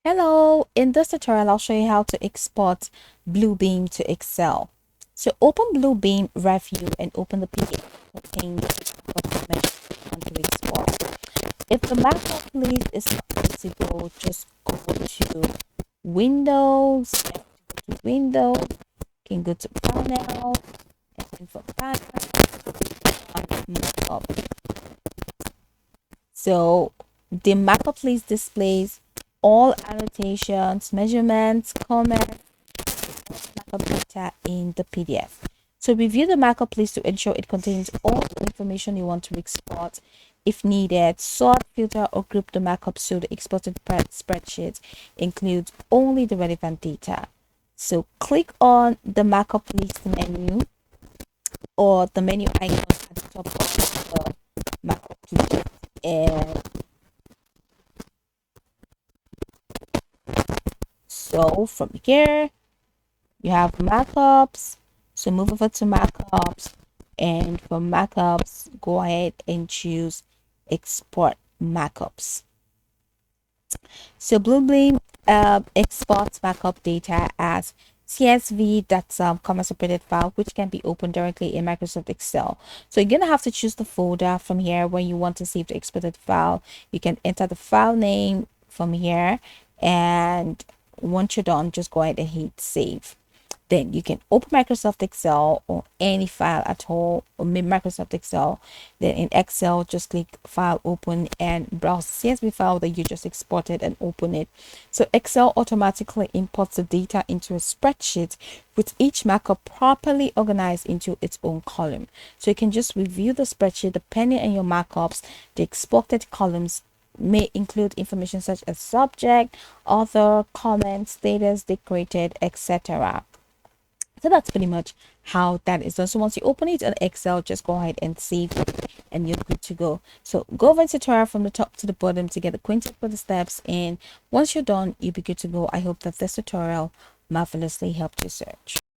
Hello, in this tutorial I'll show you how to export Bluebeam to Excel. So open Bluebeam, review, and open the PDF contains document you want to export. If the markup list is not visible, just go to Windows, you can go to Panel, and then from Panel, on Markup. So the markup list displays all annotations, measurements, comments, markup data in the PDF. So review the markup list to ensure it contains all the information you want to export. If needed, sort, filter, or group the markup so the exported spreadsheet includes only the relevant data. So click on the markup list menu or the menu icon at the top of the markup list, and so from here you have markups. So move over to markups, and for markups go ahead and choose export markups. So Bluebeam exports markup data as CSV, that's comma separated file, which can be opened directly in Microsoft Excel. So you're gonna have to choose the folder from here when you want to save the exported file. You can enter the file name from here, and once you're done, just go ahead and hit save. Then you can open Microsoft Excel or any file at all, or Microsoft Excel. Then in Excel, just click File, Open, and browse the CSV file that you just exported and open it. So Excel automatically imports the data into a spreadsheet with each markup properly organized into its own column. So you can just review the spreadsheet depending on your markups. The exported columns may include information such as subject, author, comment, status, decorated, etc. So that's pretty much how that is done. So once you open it in Excel, just go ahead and save it and you're good to go. So go over the tutorial from the top to the bottom to get acquainted with the steps, and once you're done, you'll be good to go. I hope that this tutorial marvelously helped you search.